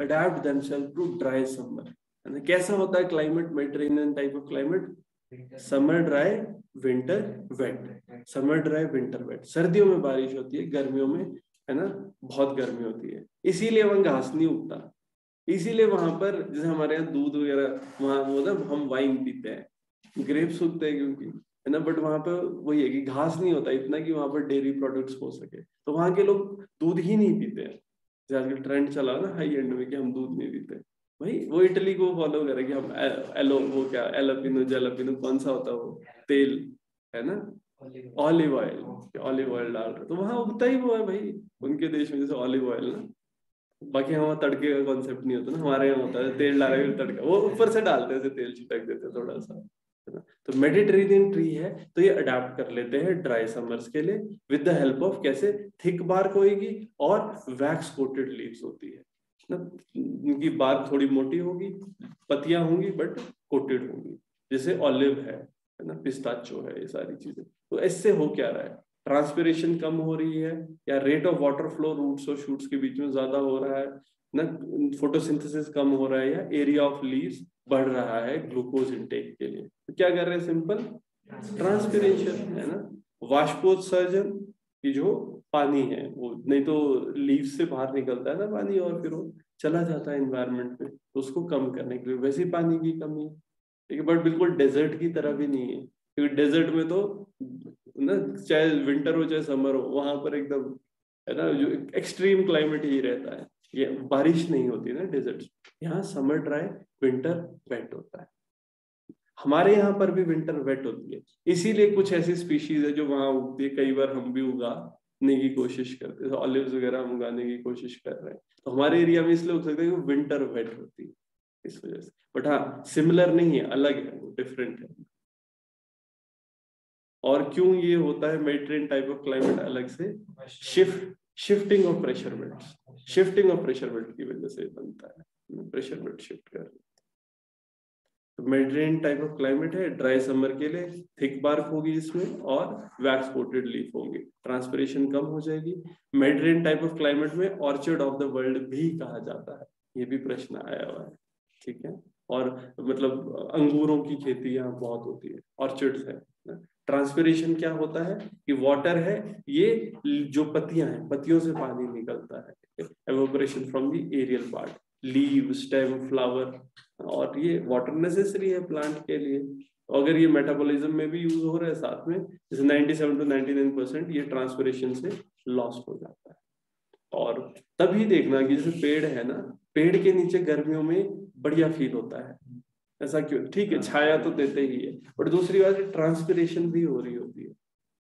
adapt themselves to dry summer. And कैसा होता है climate, Mediterranean type of climate, summer dry winter wet, summer dry winter wet. सर्दियों में बारिश होती है, गर्मियों में है ना बहुत गर्मी होती है, इसीलिए वहां घास नहीं उगता, इसीलिए वहां पर जैसे हमारे यहाँ दूध वगैरह, वहां वो ना हम वाइन पीते हैं, ग्रेप्स उगते हैं क्योंकि है ना, बट वहां पे वही है कि घास नहीं होता इतना कि वहां पर डेयरी प्रोडक्ट्स हो सके, तो वहां के लोग दूध ही नहीं पीते हैं। आजकल ट्रेंड चला ना हाई एंड में कि हम दूध नहीं पीते, भाई वो इटली को फॉलो करे कि हम एलो वो क्या एलोपिनो जेलोपिनो कौन सा होता है वो तेल है ना, ऑलिव ऑयल डाल रहे, तो वहां उगता ही वो है भाई उनके देश में, जैसे ऑलिव ऑयल ना। बाकी हमारा तड़के का कॉन्सेप्ट नहीं होता ना, हमारे यहाँ होता है तेल डाला फिर तड़का, वो ऊपर से डालते हैं, तेल छिटक देते हैं थोड़ा सा, है ना। तो मेडिटेरेनियन ट्री है तो ये अडेप्ट कर लेते हैं ड्राई समर्स के लिए विद द हेल्प ऑफ कैसे, थिक बार्क होगी और वैक्स कोटेड लीव्स होती है ना, उनकी बार्क थोड़ी मोटी होगी, पत्तियां होंगी बट कोटेड होंगी, जैसे ऑलिव है ना, पिस्ताचो है, ये सारी चीजें। तो इससे हो क्या रहा है, ट्रांसपिरेशन कम हो रही है, या rate of water flow roots और शूट्स के बीच में ज्यादा हो रहा है ना, फोटोसिंथेसिस कम हो रहा है, या एरिया ऑफ लीव्स बढ़ रहा है ग्लूकोज इनटेक के लिए। तो क्या कर रहे हैं, सिंपल ट्रांसपिरेशन है ना, वाष्पोत्सर्जन की जो पानी है वो, नहीं तो लीव से बाहर निकलता है ना पानी और फिर वो चला जाता है एनवायरनमेंट में, तो उसको कम करने के लिए वैसे पानी की कमी है, ठीक है, बट बिल्कुल डेजर्ट की तरह भी नहीं है, क्योंकि डेजर्ट में तो ना चाहे विंटर हो चाहे समर हो वहां पर एकदम है ना जो एक्सट्रीम क्लाइमेट ही रहता है, ये बारिश नहीं होती ना डेजर्ट, यहाँ समर ड्राई विंटर वेट होता है। हमारे यहाँ पर भी विंटर वेट होती है, इसीलिए कुछ ऐसी स्पीशीज है जो वहां उगती है, कई बार हम भी उगाने की कोशिश करते हैं, ऑलिव्स वगैरह हम उगाने की कोशिश कर रहे हैं, तो हमारे एरिया में इसलिए उग सकते हैं कि विंटर वेट होती है इस वजह से, बट हाँ सिमिलर नहीं है, अलग है, वो डिफरेंट है। और क्यों ये होता है मेडिटेरेनियन टाइप ऑफ क्लाइमेट अलग से, shifting of pressure belts, shifting of pressure belt की वजह से बनता है, प्रेशर बेल्ट शिफ्ट कर, मेडिटेरेनियन टाइप ऑफ क्लाइमेट है, ड्राई समर के लिए थिक बार्क होगी इसमें और वैक्स कोटेड लीफ होंगे, ट्रांसपिरेशन कम हो जाएगी। मेडिटेरेनियन टाइप ऑफ क्लाइमेट में ऑर्चर्ड ऑफ द वर्ल्ड भी कहा जाता है, ये भी प्रश्न आया हुआ है, ठीक है, और मतलब अंगूरों की खेती यहाँ बहुत होती है, ऑर्चर्ड्स है। ट्रांसपिरेशन क्या होता है कि वाटर है, ये जो पत्तियां हैं पत्तियों से पानी निकलता है, evaporation from the aerial part, leave stem flower, और ये वाटर नेसेसरी है प्लांट के लिए, अगर ये मेटाबॉलिज्म में भी यूज हो रहा है साथ में, जैसे 97 to 99% ये ट्रांसपिरेशन से लॉस्ट हो जाता है। और तभी देखना कि जैसे पेड़ है ना, पेड़ के नीचे गर्मियों में बढ़िया फील होता है, ऐसा क्यों, ठीक है छाया तो देते ही है, बट दूसरी बात ट्रांसपिरेशन भी हो रही होती है,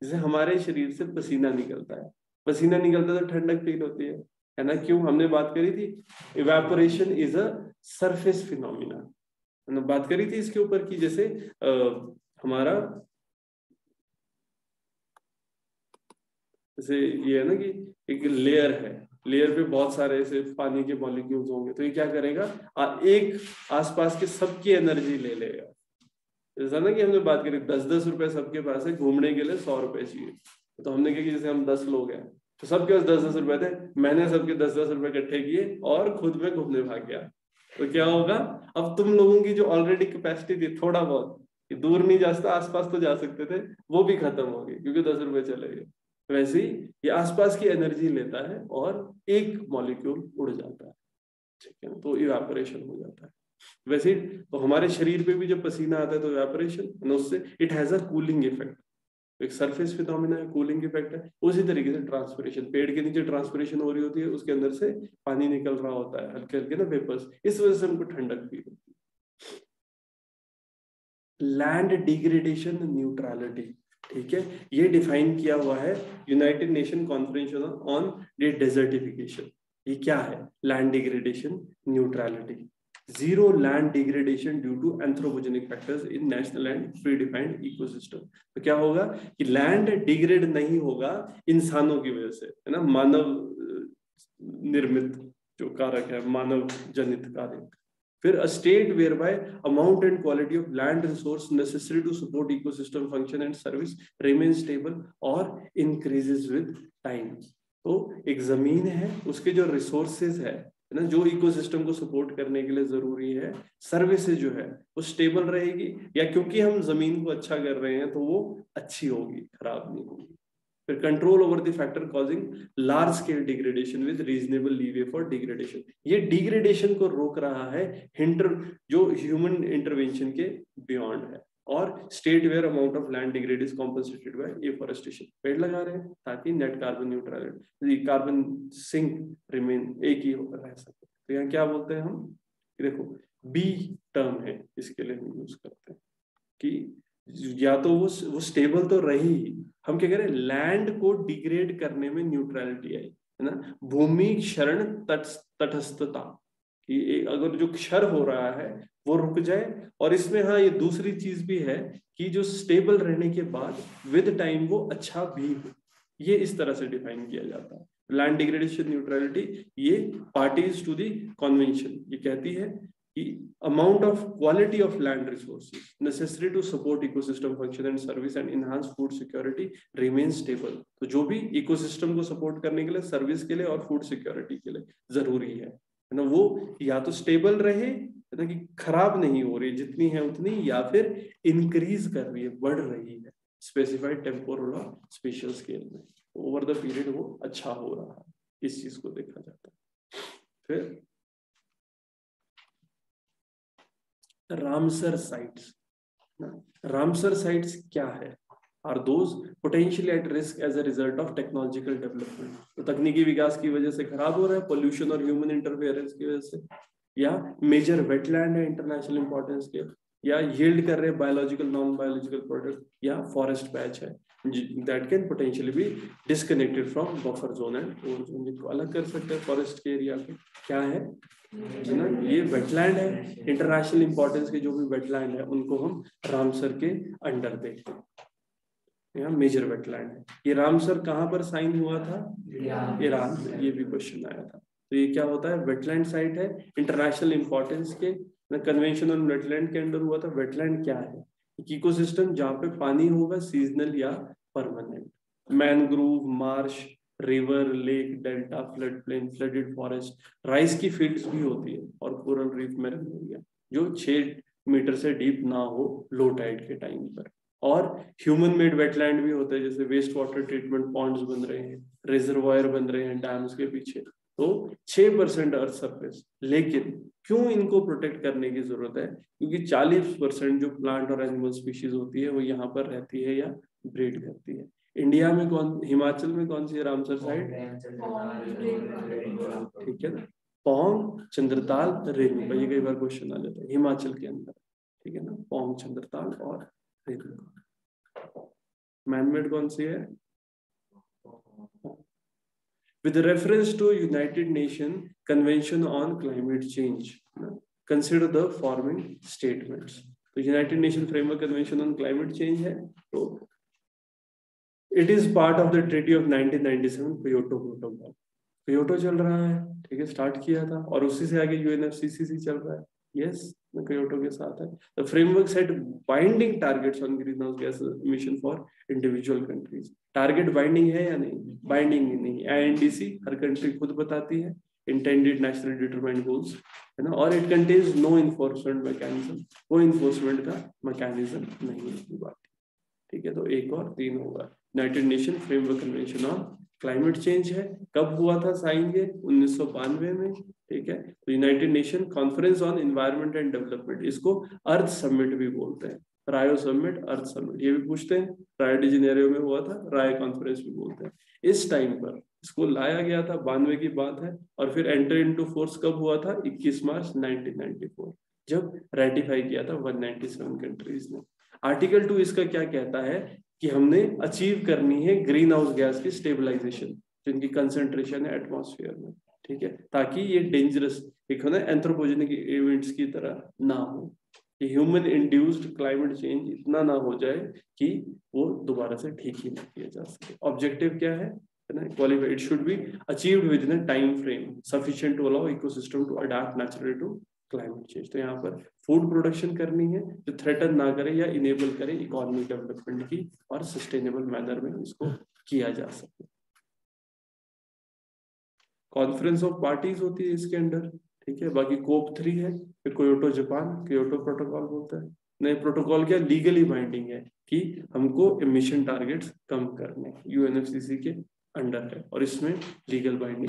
जैसे हमारे शरीर से पसीना निकलता है, पसीना निकलता है तो ठंडक फील होती है ना, क्यों, हमने बात करी थी evaporation is a surface phenomena, हमने बात करी थी इसके ऊपर की, जैसे हमारा जैसे ये है ना कि एक लेयर है, लेयर पे बहुत सारे ऐसे पानी के मॉलिक्यूल्स होंगे, तो ये क्या करेगा, एक आसपास के सबकी एनर्जी ले लेगा, जैसा ना कि हमने बात करी 10-10 रुपए सबके पास है, घूमने के लिए 100 रुपए चाहिए, तो हमने कहा कि जैसे हम 10 लोग हैं तो सबके पास 10-10 रुपए थे, मैंने सबके 10-10 रुपए इकट्ठे किए और खुद में घूमने भाग गया, तो क्या होगा, अब तुम लोगों की जो ऑलरेडी कैपेसिटी थी थोड़ा बहुत, दूर नहीं जा सकता, आसपास तो जा सकते थे, वो भी खत्म हो गई क्योंकि 10 रुपए चले गए। वैसे ही ये आसपास की एनर्जी लेता है और एक मॉलिक्यूल उड़ जाता है, ठीक है, तो इवेपोरेशन हो जाता है। वैसे तो हमारे शरीर पे भी जब पसीना आता है तो इवेपोरेशन, उससे it has a cooling effect, एक सरफेस फिनोमिना है, कूलिंग इफेक्ट है। उसी तरीके से ट्रांसपिरेशन, पेड़ के नीचे ट्रांसपिरेशन हो रही होती है, उसके अंदर से पानी निकल रहा होता है हल्के हल्के ना वेपर्स, इस वजह से हमको ठंडक फील होती है। लैंड डिग्रेडेशन न्यूट्रलिटी, ठीक है, ये डिफाइन किया हुआ है United nation conference on desertification. ये क्या है, land degradation neutrality, zero land degradation due to anthropogenic factors in national and predefined ecosystem। तो क्या होगा कि लैंड डिग्रेड नहीं होगा इंसानों की वजह से, है ना, मानव निर्मित जो कारक है, मानव जनित कारक। फिर a state whereby amount and quality of land resource necessary to support ecosystem function and service remains stable or increases with time। तो एक जमीन है, उसके जो रिसोर्सेज है है ना, जो इकोसिस्टम को सपोर्ट करने के लिए जरूरी है, सर्विसेज जो है वो स्टेबल रहेगी, या क्योंकि हम जमीन को अच्छा कर रहे हैं तो वो अच्छी होगी, खराब नहीं होगी। फिर control over the factor causing large scale degradation with reasonable leeway for degradation, ये डिग्रेडेशन को रोक रहा है जो ह्यूमन इंटरवेंशन के बियॉन्ड है। और state where amount of land degrade is compensated by afforestation, पेड़ लगा रहे हैं ताकि net carbon neutrality, carbon sink remain एक ही रह सके। तो यहाँ क्या बोलते हैं हम, देखो बी टर्म है, इसके लिए हम यूज करते हैं कि या तो वो स्टेबल तो रही, हम क्या कह रहे हैं, लैंड को डिग्रेड करने में न्यूट्रलिटी आई, है ना, भूमि क्षरण तटस्थता, कि अगर जो क्षर हो रहा है वो रुक जाए। और इसमें हाँ ये दूसरी चीज भी है कि जो स्टेबल रहने के बाद विद टाइम वो अच्छा भी हो, ये इस तरह से डिफाइन किया जाता है। लैंड डिग्रेडेशन न्यूट्रलिटी, ये पार्टीज टू दी कन्वेंशन ये कहती है कि amount of quality of land resources necessary to support ecosystem function and service and enhance food security remain stable. तो जो भी इकोसिस्टम को सपोर्ट करने के लिए, सर्विस के लिए और फूड सिक्योरिटी के लिए जरूरी है ना, वो या तो स्टेबल रहे, है ना, कि खराब नहीं हो रही जितनी है उतनी, या फिर इंक्रीज कर रही है, बढ़ रही है स्पेसिफाइड टेम्पोरल और स्पेशियल स्केल में, ओवर द पीरियड वो अच्छा हो रहा है, इस चीज को देखा जाता है। फिर रामसर साइट्स, रामसर साइट्स क्या है, are those potentially at risk as a result of technological development, तो तकनीकी विकास की वजह से खराब हो रहा है, पोल्यूशन और ह्यूमन इंटरफेरेंस की वजह से, या मेजर वेटलैंड है इंटरनेशनल इंपॉर्टेंस के, या यील्ड कर रहे बायोलॉजिकल नॉन बायोलॉजिकल प्रोडक्ट, या फॉरेस्ट पैच है that can potentially be disconnected from buffer zone and core zone, जिनको अलग कर सकते हैं फॉरेस्ट के एरिया के। क्या है ना, ये वेटलैंड है, इंटरनेशनल इंपॉर्टेंस के जो भी वेटलैंड है उनको हम रामसर के अंडर देखते हैं, यहाँ मेजर वेटलैंड है। ये रामसर कहाँ पर साइन हुआ था, ईरान में, ये भी क्वेश्चन आया था। तो ये क्या होता है, वेटलैंड साइट है इंटरनेशनल इंपॉर्टेंस के, कन्वेंशन ऑन वेटलैंड के अंडर हुआ था। वेटलैंड क्या है, इकोसिस्टम जहाँ पे पानी होगा सीजनल या permanent, mangrove, Marsh, river, lake, delta, flood plain, flooded forest, rice की फील्ड्स भी होती है, और कोरल रीफ में एरिया जो 6 मीटर से डीप ना हो लो टाइड के टाइम पर। और ह्यूमन मेड वेटलैंड भी होते हैं, जैसे वेस्ट वाटर ट्रीटमेंट पॉन्ड्स बन रहे हैं, रिजर्वायर बन रहे हैं डैम्स के पीछे, तो 6% अर्थ सरफेस। लेकिन क्यों इनको प्रोटेक्ट करने की जरूरत है, क्योंकि 40% जो प्लांट और एनिमल स्पीशीज होती है वो यहाँ पर रहती है या ब्रीड करती है। इंडिया में हिमाचल में कौन सी है रामसर साइड, ठीक है ना, पौंग, चंद्रताल, रेणुका, ये कई बार क्वेश्चन आ जाता है हिमाचल के अंदर, ठीक है ना, पौंग, चंद्रताल और रेणुका। मैनमेड कौन सी है, with reference to United Nations Convention on Climate Change, consider the following statements। तो United Nations Framework Convention on Climate Change है, तो it is part of the Treaty of 1997 Kyoto Protocol। Kyoto चल रहा है, ठीक है, स्टार्ट किया था, और उसी से आगे UNFCCC चल रहा है, यस, क्योटो के साथ है। The framework set binding targets on green house gas emission for individual countries. Target binding है या नहीं, बाइंडिंग नहीं, INDC हर कंट्री खुद बताती है, इंटेंडेड नेशनल डिटरमाइंड गोल्स, है ना, और it contains no enforcement mechanism, वो इन्फोर्समेंट का मैकेनिज्म नहीं है बात, ठीक है। तो 1 और 3 होगा। United nation framework convention on climate change है, कब हुआ था साइन, ये 1992 में, ठीक है। तो United nation conference on environment and development, इसको अर्थ समिट भी बोलते हैं, रायो समिट, अर्थ समिट, ये भी पूछते हैं, रायो डी जेनेरियो में हुआ था, राय कॉन्फ्रेंस भी बोलते हैं। इस टाइम पर इसको लाया गया था, 92 की बात है, और फिर एंटर इनटू फोर्स कब हुआ था, 21 मार्च 1994, जब रेटिफाई किया था 197 कंट्रीज ने। आर्टिकल 2 इसका क्या कहता है कि हमने अचीव करनी है ग्रीन हाउस गैस की स्टेबलाइजेशन, जिनकी कंसेंट्रेशन है एटमॉस्फेयर में, ठीक है, ताकि ये डेंजरस एक है ना एंथ्रोपोजेनिक इवेंट्स की तरह ना हो, ह्यूमन इंड्यूस्ड क्लाइमेट चेंज इतना ना हो जाए कि वो दोबारा से ठीक ही ना किया जा सके। ऑब्जेक्टिव क्या है ना, qualified, it should be achieved within a time frame sufficient to allow ecosystem to adapt naturally to climate change. तो यहाँ पर फूड प्रोडक्शन करनी है जो थ्रेटन ना करे या इनेबल करे इकोनॉमिक डेवलपमेंट की, और सस्टेनेबल मैनर में इसको किया जा सके। कॉन्फ्रेंस ऑफ पार्टीज होती है इसके अंडर, ठीक है। बाकी कोप 3 है, क्योटो जापान, क्योटो प्रोटोकॉल बोलता है। नए प्रोटोकॉल क्या लीगली बाइंडिंग है कि हमको एमिशन टारगेट्स कम करने, यूएनएफसीसी के अंडर है और इसमें लीगल बाइंडिंग